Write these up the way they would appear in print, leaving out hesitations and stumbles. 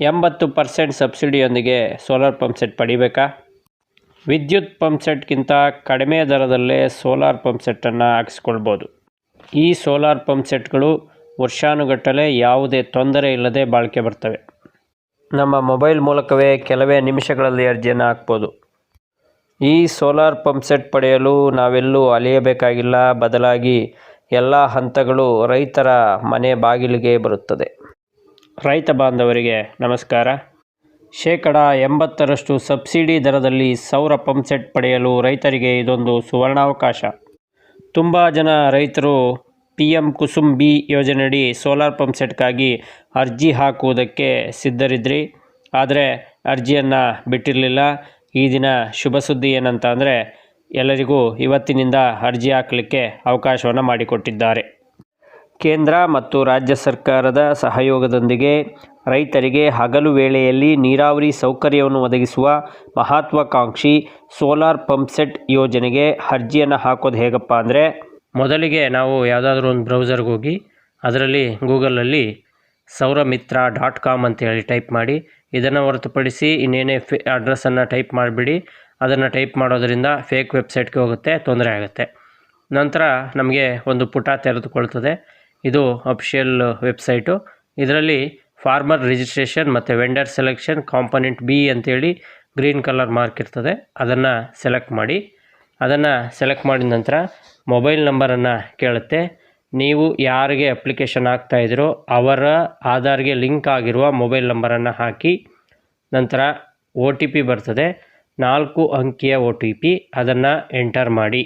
80% ಸಬ್ಸಿಡಿಯೊಂದಿಗೆ solar pump set ಪಡಿಬೇಕಾ? ವಿದ್ಯುತ್ pump ಸೆಟ್ಗಿಂತ ಕಡಿಮೆ ದರದಲ್ಲೇ solar pump ಸೆಟ್ಟನ್ನು ಹಾಕಿಸ್ಕೊಳ್ಬೋದು. ಈ ಸೋಲಾರ್ ಪಂಪ್ ಸೆಟ್ಗಳು ವರ್ಷಾನುಗಟ್ಟಲೆ ಯಾವುದೇ ತೊಂದರೆ ಇಲ್ಲದೆ ಬಾಳಿಕೆ ಬರ್ತವೆ. ನಮ್ಮ ಮೊಬೈಲ್ ಮೂಲಕವೇ ಕೆಲವೇ ನಿಮಿಷಗಳಲ್ಲಿ ಅರ್ಜಿಯನ್ನು ಹಾಕ್ಬೋದು. ಈ ಸೋಲಾರ್ ಪಂಪ್ ಸೆಟ್ ಪಡೆಯಲು ನಾವೆಲ್ಲೂ ಅಲೆಯಬೇಕಾಗಿಲ್ಲ, ಬದಲಾಗಿ ಎಲ್ಲ ಹಂತಗಳು ರೈತರ ಮನೆ ಬಾಗಿಲಿಗೆ ಬರುತ್ತದೆ. ರೈತ ಬಾಂಧವರಿಗೆ ನಮಸ್ಕಾರ. 80% ಸಬ್ಸಿಡಿ ದರದಲ್ಲಿ ಸೌರ ಪಂಪ್ ಸೆಟ್ ಪಡೆಯಲು ರೈತರಿಗೆ ಇದೊಂದು ಸುವರ್ಣಾವಕಾಶ. ತುಂಬ ಜನ ರೈತರು PM ಕುಸುಮ್ ಬಿ ಯೋಜನೆಯಡಿ ಸೋಲಾರ್ ಪಂಪ್ ಸೆಟ್ಗಾಗಿ ಅರ್ಜಿ ಹಾಕುವುದಕ್ಕೆ ಸಿದ್ಧರಿದ್ರಿ, ಆದರೆ ಅರ್ಜಿಯನ್ನು ಬಿಟ್ಟಿರಲಿಲ್ಲ. ಈ ದಿನ ಶುಭ ಸುದ್ದಿ ಏನಂತ ಅಂದರೆ, ಎಲ್ಲರಿಗೂ ಇವತ್ತಿನಿಂದ ಅರ್ಜಿ ಹಾಕಲಿಕ್ಕೆ ಅವಕಾಶವನ್ನು ಮಾಡಿಕೊಟ್ಟಿದ್ದಾರೆ. ಕೇಂದ್ರ ಮತ್ತು ರಾಜ್ಯ ಸರ್ಕಾರದ ಸಹಯೋಗದೊಂದಿಗೆ ರೈತರಿಗೆ ಹಗಲು ವೇಳೆಯಲ್ಲಿ ನೀರಾವರಿ ಸೌಕರ್ಯವನ್ನು ಒದಗಿಸುವ ಮಹತ್ವಾಕಾಂಕ್ಷಿ ಸೋಲಾರ್ ಪಂಪ್ ಸೆಟ್ ಯೋಜನೆಗೆ ಅರ್ಜಿಯನ್ನು ಹಾಕೋದು ಹೇಗಪ್ಪ ಅಂದರೆ, ಮೊದಲಿಗೆ ನಾವು ಯಾವುದಾದ್ರೂ ಒಂದು ಬ್ರೌಸರ್ಗೆ ಹೋಗಿ ಅದರಲ್ಲಿ ಗೂಗಲಲ್ಲಿ sauramittra.com ಅಂತೇಳಿ ಟೈಪ್ ಮಾಡಿ, ಇದನ್ನು ಹೊರತುಪಡಿಸಿ ಇನ್ನೇನೇ ಅಡ್ರೆಸ್ಸನ್ನು ಟೈಪ್ ಮಾಡಿಬಿಡಿ. ಅದನ್ನು ಟೈಪ್ ಮಾಡೋದರಿಂದ ಫೇಕ್ ವೆಬ್ಸೈಟ್ಗೆ ಹೋಗುತ್ತೆ, ತೊಂದರೆ ಆಗುತ್ತೆ. ನಂತರ ನಮಗೆ ಒಂದು ಪುಟ ತೆರೆದುಕೊಳ್ತದೆ. ಇದು ಅಫಿಷಿಯಲ್ ವೆಬ್ಸೈಟು. ಇದರಲ್ಲಿ ಫಾರ್ಮರ್ ರಿಜಿಸ್ಟ್ರೇಷನ್ ಮತ್ತು ವೆಂಡರ್ ಸೆಲೆಕ್ಷನ್ ಕಾಂಪೊನೆಂಟ್ ಬಿ ಅಂತೇಳಿ ಗ್ರೀನ್ ಕಲರ್ ಮಾರ್ಕ್ ಇರ್ತದೆ. ಅದನ್ನು ಸೆಲೆಕ್ಟ್ ಮಾಡಿ. ಅದನ್ನು ಸೆಲೆಕ್ಟ್ ಮಾಡಿದ ನಂತರ ಮೊಬೈಲ್ ನಂಬರನ್ನು ಕೇಳುತ್ತೆ. ನೀವು ಯಾರಿಗೆ ಅಪ್ಲಿಕೇಶನ್ ಹಾಕ್ತಾಯಿದ್ರೋ ಅವರ ಆಧಾರ್ಗೆ ಲಿಂಕ್ ಆಗಿರುವ ಮೊಬೈಲ್ ನಂಬರನ್ನು ಹಾಕಿ, ನಂತರ OTP ಬರ್ತದೆ, 4 ಅಂಕಿಯ OTP, ಅದನ್ನು ಎಂಟರ್ ಮಾಡಿ.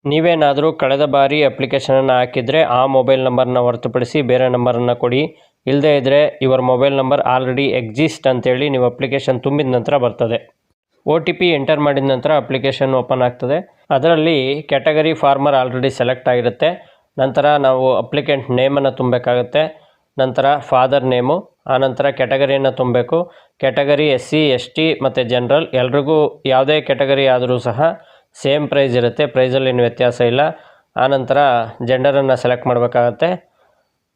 ನೀವೇನಾದರೂ ಕಳೆದ ಬಾರಿ ಅಪ್ಲಿಕೇಶನನ್ನು ಹಾಕಿದರೆ ಆ ಮೊಬೈಲ್ ನಂಬರನ್ನ ಹೊರತುಪಡಿಸಿ ಬೇರೆ ನಂಬರನ್ನು ಕೊಡಿ. ಇಲ್ಲದೇ ಇದ್ದರೆ your mobile number already exist ಅಂತೇಳಿ ನೀವು ಅಪ್ಲಿಕೇಶನ್ ತುಂಬಿದ ನಂತರ ಬರ್ತದೆ. OTP ಎಂಟರ್ ಮಾಡಿದ ನಂತರ ಅಪ್ಲಿಕೇಶನ್ ಓಪನ್ ಆಗ್ತದೆ. ಅದರಲ್ಲಿ ಕ್ಯಾಟಗರಿ ಫಾರ್ಮರ್ ಆಲ್ರೆಡಿ ಸೆಲೆಕ್ಟ್ ಆಗಿರುತ್ತೆ. ನಂತರ ನಾವು ಅಪ್ಲಿಕೆಂಟ್ ನೇಮನ್ನು ತುಂಬಬೇಕಾಗುತ್ತೆ. ನಂತರ ಫಾದರ್ ನೇಮು, ಆನಂತರ ಕ್ಯಾಟಗರಿಯನ್ನು ತುಂಬಬೇಕು. ಕ್ಯಾಟಗರಿ SC ST ಮತ್ತು ಜನರಲ್, ಎಲ್ರಿಗೂ ಯಾವುದೇ ಕ್ಯಾಟಗರಿ ಆದರೂ ಸಹ ಸೇಮ್ ಪ್ರೈಸ್ ಇರುತ್ತೆ, ಪ್ರೈಸಲ್ಲಿ ಏನು ವ್ಯತ್ಯಾಸ ಇಲ್ಲ. ಆನಂತರ ಜೆಂಡರನ್ನು ಸೆಲೆಕ್ಟ್ ಮಾಡಬೇಕಾಗತ್ತೆ.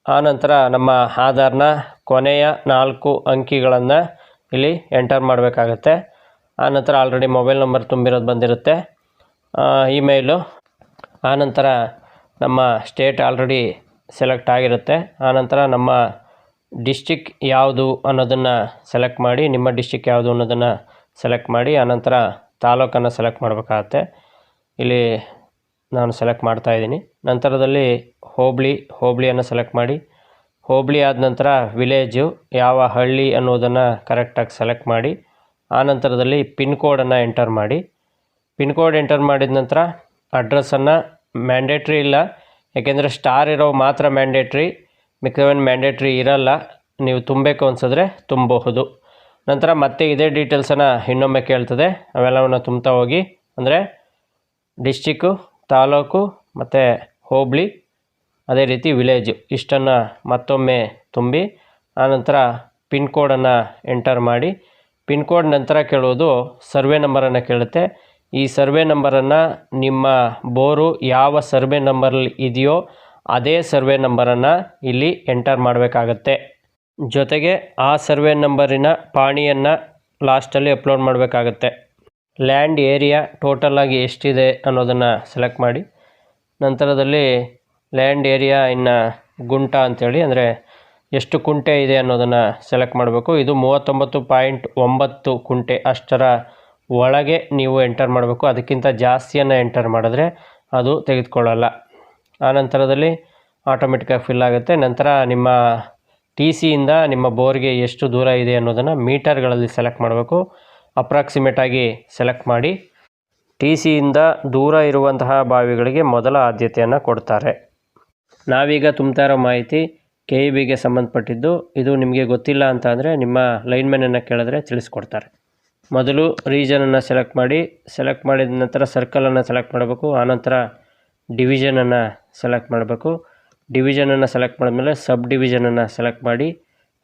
ಆನಂತರ ನಮ್ಮ ಆಧಾರ್ನ ಕೊನೆಯ 4 ಅಂಕಿಗಳನ್ನು ಇಲ್ಲಿ ಎಂಟರ್ ಮಾಡಬೇಕಾಗತ್ತೆ. ಆನಂತರ ಆಲ್ರೆಡಿ ಮೊಬೈಲ್ ನಂಬರ್ ತುಂಬಿರೋದು ಬಂದಿರುತ್ತೆ, ಇಮೇಲು. ಆನಂತರ ನಮ್ಮ ಸ್ಟೇಟ್ ಆಲ್ರೆಡಿ ಸೆಲೆಕ್ಟ್ ಆಗಿರುತ್ತೆ. ಆನಂತರ ನಮ್ಮ ಡಿಸ್ಟಿಕ್ ಯಾವುದು ಅನ್ನೋದನ್ನು ಸೆಲೆಕ್ಟ್ ಮಾಡಿ, ನಿಮ್ಮ ಡಿಸ್ಟಿಕ್ ಯಾವುದು ಅನ್ನೋದನ್ನು ಸೆಲೆಕ್ಟ್ ಮಾಡಿ. ಆನಂತರ ತಾಲೂಕನ್ನು ಸೆಲೆಕ್ಟ್ ಮಾಡಬೇಕಾಗತ್ತೆ. ಇಲ್ಲಿ ನಾನು ಸೆಲೆಕ್ಟ್ ಮಾಡ್ತಾಯಿದ್ದೀನಿ. ನಂತರದಲ್ಲಿ ಹೋಬಳಿಯನ್ನು ಸೆಲೆಕ್ಟ್ ಮಾಡಿ. ಹೋಬಳಿ ಆದ ನಂತರ ವಿಲೇಜು ಯಾವ ಹಳ್ಳಿ ಅನ್ನೋದನ್ನು ಕರೆಕ್ಟಾಗಿ ಸೆಲೆಕ್ಟ್ ಮಾಡಿ. ಆನಂತರದಲ್ಲಿ ಪಿನ್ ಕೋಡನ್ನು ಎಂಟರ್ ಮಾಡಿ. ಪಿನ್ ಕೋಡ್ ಎಂಟರ್ ಮಾಡಿದ ನಂತರ ಅಡ್ರೆಸ್ಸನ್ನು ಮ್ಯಾಂಡೇಟ್ರಿ ಇಲ್ಲ, ಯಾಕೆಂದರೆ ಸ್ಟಾರ್ ಇರೋ ಮಾತ್ರ ಮ್ಯಾಂಡೇಟ್ರಿ, ಮಿಕ್ಕವೇನು ಮ್ಯಾಂಡೇಟ್ರಿ ಇರಲ್ಲ. ನೀವು ತುಂಬಬೇಕು ಅನಿಸಿದ್ರೆ ತುಂಬಬಹುದು. ನಂತರ ಮತ್ತೆ ಇದೇ ಡೀಟೇಲ್ಸನ್ನು ಇನ್ನೊಮ್ಮೆ ಕೇಳ್ತದೆ, ಅವೆಲ್ಲವನ್ನು ತುಂಬ್ತಾ ಹೋಗಿ. ಅಂದರೆ ಡಿಸ್ಟಿಕ್ಕು, ತಾಲೂಕು ಮತ್ತು ಹೋಬಳಿ, ಅದೇ ರೀತಿ ವಿಲೇಜು, ಇಷ್ಟನ್ನು ಮತ್ತೊಮ್ಮೆ ತುಂಬಿ ಆನಂತರ ಪಿನ್ ಕೋಡನ್ನು ಎಂಟರ್ ಮಾಡಿ. ಪಿನ್ ಕೋಡ್ ನಂತರ ಕೇಳುವುದು ಸರ್ವೆ ನಂಬರನ್ನು ಕೇಳುತ್ತೆ. ಈ ಸರ್ವೆ ನಂಬರನ್ನು ನಿಮ್ಮ ಬೋರು ಯಾವ ಸರ್ವೆ ನಂಬರಲ್ಲಿ ಇದೆಯೋ ಅದೇ ಸರ್ವೆ ನಂಬರನ್ನು ಇಲ್ಲಿ ಎಂಟರ್ ಮಾಡಬೇಕಾಗತ್ತೆ. ಜೊತೆಗೆ ಆ ಸರ್ವೆ ನಂಬರಿನ ಪಾಣಿಯನ್ನು ಲಾಸ್ಟಲ್ಲಿ ಅಪ್ಲೋಡ್ ಮಾಡಬೇಕಾಗತ್ತೆ. ಲ್ಯಾಂಡ್ ಏರಿಯಾ ಟೋಟಲಾಗಿ ಎಷ್ಟಿದೆ ಅನ್ನೋದನ್ನು ಸೆಲೆಕ್ಟ್ ಮಾಡಿ. ನಂತರದಲ್ಲಿ ಲ್ಯಾಂಡ್ ಏರಿಯಾ ಇನ್ನು ಗುಂಟ ಅಂಥೇಳಿ, ಅಂದರೆ ಎಷ್ಟು ಕುಂಟೆ ಇದೆ ಅನ್ನೋದನ್ನು ಸೆಲೆಕ್ಟ್ ಮಾಡಬೇಕು. ಇದು 39.9 ಕುಂಟೆ, ಅಷ್ಟರ ಒಳಗೆ ನೀವು ಎಂಟರ್ ಮಾಡಬೇಕು. ಅದಕ್ಕಿಂತ ಜಾಸ್ತಿಯನ್ನು ಎಂಟರ್ ಮಾಡಿದ್ರೆ ಅದು ತೆಗೆದುಕೊಳ್ಳಲ್ಲ. ಆನಂತರದಲ್ಲಿ ಆಟೋಮೆಟಿಕ್ಕಾಗಿ ಫಿಲ್ ಆಗುತ್ತೆ. ನಂತರ ನಿಮ್ಮ TCಯಿಂದ ನಿಮ್ಮ ಬೋರ್ಗೆ ಎಷ್ಟು ದೂರ ಇದೆ ಅನ್ನೋದನ್ನು ಮೀಟರ್ಗಳಲ್ಲಿ ಸೆಲೆಕ್ಟ್ ಮಾಡಬೇಕು. ಅಪ್ರಾಕ್ಸಿಮೇಟಾಗಿ ಸೆಲೆಕ್ಟ್ ಮಾಡಿ. TCಯಿಂದ ದೂರ ಇರುವಂತಹ ಬಾವಿಗಳಿಗೆ ಮೊದಲ ಆದ್ಯತೆಯನ್ನು ಕೊಡ್ತಾರೆ. ನಾವೀಗ ತುಂಬ್ತಾ ಇರೋ ಮಾಹಿತಿ KEBಗೆ ಸಂಬಂಧಪಟ್ಟಿದ್ದು. ಇದು ನಿಮಗೆ ಗೊತ್ತಿಲ್ಲ ಅಂತ ಅಂದರೆ ನಿಮ್ಮ ಲೈನ್ಮನನ್ನು ಕೇಳಿದ್ರೆ ತಿಳಿಸ್ಕೊಡ್ತಾರೆ. ಮೊದಲು ರೀಜನನ್ನು ಸೆಲೆಕ್ಟ್ ಮಾಡಿ. ಸೆಲೆಕ್ಟ್ ಮಾಡಿದ ನಂತರ ಸರ್ಕಲನ್ನು ಸೆಲೆಕ್ಟ್ ಮಾಡಬೇಕು. ಆನಂತರ ಡಿವಿಷನನ್ನು ಸೆಲೆಕ್ಟ್ ಮಾಡಬೇಕು. ಡಿವಿಷನನ್ನು ಸೆಲೆಕ್ಟ್ ಮಾಡಿದ್ಮೇಲೆ ಸಬ್ ಡಿವಿಷನನ್ನು ಸೆಲೆಕ್ಟ್ ಮಾಡಿ.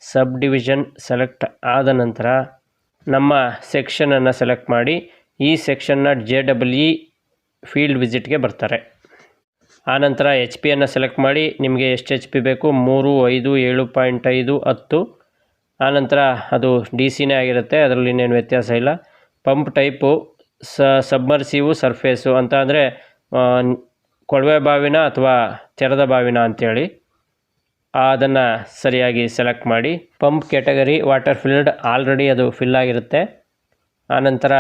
ಸಬ್ ಡಿವಿಷನ್ ಸೆಲೆಕ್ಟ್ ಆದ ನಂತರ ನಮ್ಮ ಸೆಕ್ಷನನ್ನು ಸೆಲೆಕ್ಟ್ ಮಾಡಿ. ಈ ಸೆಕ್ಷನ್ನ JEE ಫೀಲ್ಡ್ ವಿಸಿಟ್ಗೆ ಬರ್ತಾರೆ. ಆನಂತರ HP ಸೆಲೆಕ್ಟ್ ಮಾಡಿ. ನಿಮಗೆ ಎಷ್ಟು HP ಬೇಕು, 3, 5, 7.5, 10 ಆನಂತರ ಅದು ಡಿ ಸಿನೇ ಆಗಿರುತ್ತೆ, ಅದರಲ್ಲಿ ಇನ್ನೇನು ವ್ಯತ್ಯಾಸ ಇಲ್ಲ. ಪಂಪ್ ಟೈಪು ಸಬ್ಮರ್ಸಿವು ಸರ್ಫೇಸು ಅಂತ ಅಂದರೆ ಕೊಳವೆ ಬಾವಿನ ಅಥವಾ ತೆರೆದ ಬಾವಿನ ಅಂಥೇಳಿ ಅದನ್ನು ಸರಿಯಾಗಿ ಸೆಲೆಕ್ಟ್ ಮಾಡಿ. Pump category water filled, already ಅದು ಫಿಲ್ ಆಗಿರುತ್ತೆ. ಆನಂತರ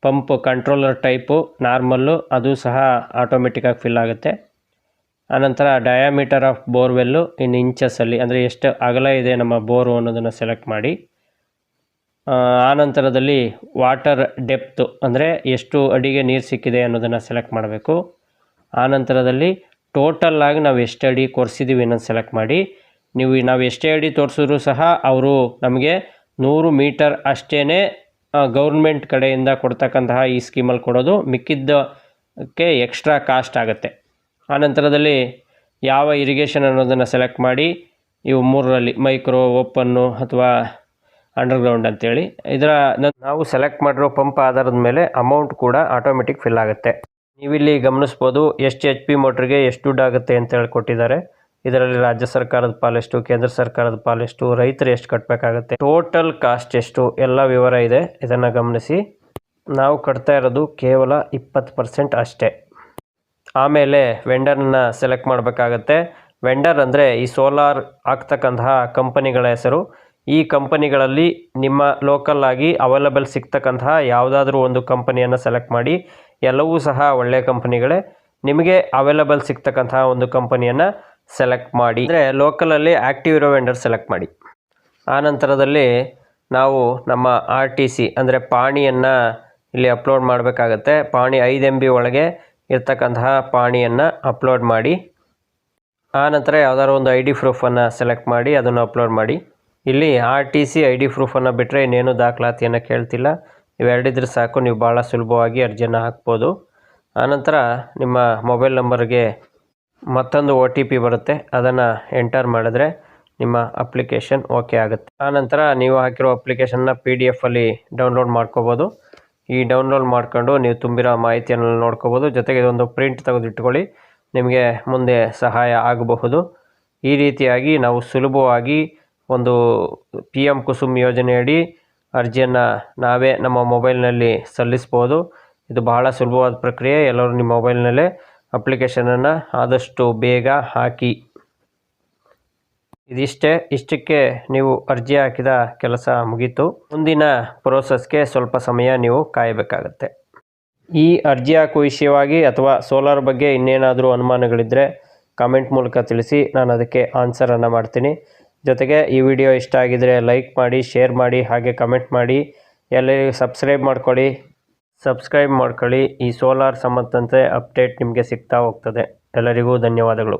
ಪಂಪ್ ಕಂಟ್ರೋಲರ್ ಟೈಪು ನಾರ್ಮಲ್ಲು, ಅದು ಸಹ ಆಟೋಮೆಟಿಕ್ಕಾಗಿ ಫಿಲ್ ಆಗುತ್ತೆ. ಆನಂತರ ಡಯಾಮೀಟರ್ ಆಫ್ ಬೋರ್ವೆಲ್ಲು ಇನ್ ಇಂಚಸ್ಸಲ್ಲಿ, ಅಂದರೆ ಎಷ್ಟು ಅಗಲ ಇದೆ ನಮ್ಮ ಬೋರು ಅನ್ನೋದನ್ನು ಸೆಲೆಕ್ಟ್ ಮಾಡಿ. ಆನಂತರದಲ್ಲಿ ವಾಟರ್ ಡೆಪ್ತು, ಅಂದರೆ ಎಷ್ಟು ಅಡಿಗೆ ನೀರು ಸಿಕ್ಕಿದೆ ಅನ್ನೋದನ್ನು ಸೆಲೆಕ್ಟ್ ಮಾಡಬೇಕು. ಆನಂತರದಲ್ಲಿ ಟೋಟಲ್ ಆಗಿ ನಾವು ಎಷ್ಟು ಅಡಿ ಕೊರೆಸಿದ್ದೀವಿ ಅನ್ನೋದು ಸೆಲೆಕ್ಟ್ ಮಾಡಿ. ನಾವು ಎಷ್ಟೇ ಅಡಿ ತೋರಿಸಿದ್ರು ಸಹ ಅವರು ನಮಗೆ 100 ಮೀಟರ್ ಅಷ್ಟೇ ಗೌರ್ಮೆಂಟ್ ಕಡೆಯಿಂದ ಕೊಡ್ತಕ್ಕಂತಹ ಈ ಸ್ಕೀಮಲ್ಲಿ ಕೊಡೋದು, ಮಿಕ್ಕಿದ್ದಕ್ಕೆ ಎಕ್ಸ್ಟ್ರಾ ಕಾಸ್ಟ್ ಆಗುತ್ತೆ. ಆನಂತರದಲ್ಲಿ ಯಾವ ಇರಿಗೇಷನ್ ಅನ್ನೋದನ್ನು ಸೆಲೆಕ್ಟ್ ಮಾಡಿ. ಇವು 3ರಲ್ಲಿ ಮೈಕ್ರೋ, ಓಪನ್ನು ಅಥವಾ ಅಂಡರ್ಗ್ರೌಂಡ್ ಅಂತೇಳಿ. ನಾವು ಸೆಲೆಕ್ಟ್ ಮಾಡಿರೋ ಪಂಪ್ ಆಧಾರದ ಮೇಲೆ ಅಮೌಂಟ್ ಕೂಡ ಆಟೋಮೆಟಿಕ್ ಫಿಲ್ ಆಗುತ್ತೆ. ನೀವಿಲ್ಲಿ ಗಮನಿಸ್ಬೋದು ಎಷ್ಟು HP ಮೋಟ್ರಿಗೆ ಎಷ್ಟು ದುಡ್ಡು ಆಗುತ್ತೆ ಅಂತ ಹೇಳಿ ಕೊಟ್ಟಿದ್ದಾರೆ. ಇದರಲ್ಲಿ ರಾಜ್ಯ ಸರ್ಕಾರದ ಪಾಲೆಷ್ಟು, ಕೇಂದ್ರ ಸರ್ಕಾರದ ಪಾಲೆಷ್ಟು, ರೈತರು ಎಷ್ಟು ಕಟ್ಟಬೇಕಾಗುತ್ತೆ, ಟೋಟಲ್ ಕಾಸ್ಟ್ ಎಷ್ಟು, ಎಲ್ಲ ವಿವರ ಇದೆ. ಇದನ್ನು ಗಮನಿಸಿ. ನಾವು ಕಟ್ತಾ ಇರೋದು ಕೇವಲ 20% ಅಷ್ಟೇ. ಆಮೇಲೆ ವೆಂಡರ್ನ ಸೆಲೆಕ್ಟ್ ಮಾಡಬೇಕಾಗತ್ತೆ. ವೆಂಡರ್ ಅಂದರೆ ಈ ಸೋಲಾರ್ ಆಗ್ತಕ್ಕಂತಹ ಕಂಪನಿಗಳ ಹೆಸರು. ಈ ಕಂಪನಿಗಳಲ್ಲಿ ನಿಮ್ಮ ಲೋಕಲ್ ಆಗಿ ಅವೈಲಬಲ್ ಸಿಗ್ತಕ್ಕಂತಹ ಯಾವುದಾದ್ರೂ ಒಂದು ಕಂಪನಿಯನ್ನು ಸೆಲೆಕ್ಟ್ ಮಾಡಿ. ಎಲ್ಲವೂ ಸಹ ಒಳ್ಳೆಯ ಕಂಪನಿಗಳೇ. ನಿಮಗೆ ಅವೈಲಬಲ್ ಸಿಗ್ತಕ್ಕಂತಹ ಒಂದು ಕಂಪನಿಯನ್ನು ಸೆಲೆಕ್ಟ್ ಮಾಡಿ. ಅಂದರೆ ಲೋಕಲಲ್ಲಿ ಆ್ಯಕ್ಟಿವ್ ಇರೋ ವೆಂಡರ್ ಸೆಲೆಕ್ಟ್ ಮಾಡಿ. ಆನಂತರದಲ್ಲಿ ನಾವು ನಮ್ಮ RTC ಅಂದರೆ ಪಾಣಿಯನ್ನು ಇಲ್ಲಿ ಅಪ್ಲೋಡ್ ಮಾಡಬೇಕಾಗತ್ತೆ. ಪಾಣಿ 5 MB ಒಳಗೆ ಇರ್ತಕ್ಕಂತಹ ಪಾಣಿಯನ್ನು ಅಪ್ಲೋಡ್ ಮಾಡಿ. ಆನಂತರ ಯಾವುದಾದ್ರು ಒಂದು ID ಪ್ರೂಫನ್ನು ಸೆಲೆಕ್ಟ್ ಮಾಡಿ ಅದನ್ನು ಅಪ್ಲೋಡ್ ಮಾಡಿ. ಇಲ್ಲಿ RTC ID ಪ್ರೂಫನ್ನು ಬಿಟ್ಟರೆ ಇನ್ನೇನು ದಾಖಲಾತಿಯನ್ನು ಕೇಳ್ತಿಲ್ಲ. ಇವೆರಡಿದ್ರೆ ಸಾಕು, ನೀವು ಭಾಳ ಸುಲಭವಾಗಿ ಅರ್ಜಿಯನ್ನು ಹಾಕ್ಬೋದು. ಆನಂತರ ನಿಮ್ಮ ಮೊಬೈಲ್ ನಂಬರ್ಗೆ ಮತ್ತೊಂದು OTP ಬರುತ್ತೆ, ಅದನ್ನು ಎಂಟರ್ ಮಾಡಿದ್ರೆ ನಿಮ್ಮ ಅಪ್ಲಿಕೇಶನ್ ಓಕೆ ಆಗುತ್ತೆ. ಆನಂತರ ನೀವು ಹಾಕಿರೋ ಅಪ್ಲಿಕೇಶನ್ನ PDF-ಅಲ್ಲಿ ಡೌನ್ಲೋಡ್ ಮಾಡ್ಕೋಬೋದು. ಈ ಡೌನ್ಲೋಡ್ ಮಾಡ್ಕೊಂಡು ನೀವು ತುಂಬಿರೋ ಮಾಹಿತಿಯನ್ನು ನೋಡ್ಕೋಬೋದು. ಜೊತೆಗೆ ಇದೊಂದು ಪ್ರಿಂಟ್ ತೆಗೆದಿಟ್ಕೊಳ್ಳಿ, ನಿಮಗೆ ಮುಂದೆ ಸಹಾಯ ಆಗಬಹುದು. ಈ ರೀತಿಯಾಗಿ ನಾವು ಸುಲಭವಾಗಿ ಒಂದು PM ಕುಸುಮ್ ಯೋಜನೆಯಡಿ ಅರ್ಜಿಯನ್ನು ನಾವೇ ನಮ್ಮ ಮೊಬೈಲ್ನಲ್ಲಿ ಸಲ್ಲಿಸ್ಬೋದು. ಇದು ಬಹಳ ಸುಲಭವಾದ ಪ್ರಕ್ರಿಯೆ. ಎಲ್ಲರೂ ನಿಮ್ಮ ಮೊಬೈಲ್ನಲ್ಲೇ ಅಪ್ಲಿಕೇಶನನ್ನು ಆದಷ್ಟು ಬೇಗ ಹಾಕಿ. ಇಷ್ಟಕ್ಕೆ ನೀವು ಅರ್ಜಿ ಹಾಕಿದ ಕೆಲಸ ಮುಗೀತು. ಮುಂದಿನ ಪ್ರೋಸೆಸ್ಗೆ ಸ್ವಲ್ಪ ಸಮಯ ನೀವು ಕಾಯಬೇಕಾಗತ್ತೆ. ಈ ಅರ್ಜಿ ಹಾಕುವ ವಿಷಯವಾಗಿ ಅಥವಾ ಸೋಲಾರ್ ಬಗ್ಗೆ ಇನ್ನೇನಾದರೂ ಅನುಮಾನಗಳಿದ್ದರೆ ಕಾಮೆಂಟ್ ಮೂಲಕ ತಿಳಿಸಿ, ನಾನು ಅದಕ್ಕೆ ಆನ್ಸರನ್ನು ಮಾಡ್ತೀನಿ. ಜೊತೆಗೆ ಈ ವಿಡಿಯೋ ಇಷ್ಟ ಆಗಿದರೆ ಲೈಕ್ ಮಾಡಿ, ಶೇರ್ ಮಾಡಿ, ಹಾಗೆ ಕಮೆಂಟ್ ಮಾಡಿ. ಎಲ್ಲರಿಗೂ ಸಬ್ಸ್ಕ್ರೈಬ್ ಮಾಡ್ಕೊಳ್ಳಿ. ಈ ಸೋಲಾರ್ ಸಂಬಂಧಂತೆ ಅಪ್ಡೇಟ್ ನಿಮಗೆ ಸಿಗ್ತಾ ಹೋಗ್ತದೆ. ಎಲ್ಲರಿಗೂ ಧನ್ಯವಾದಗಳು.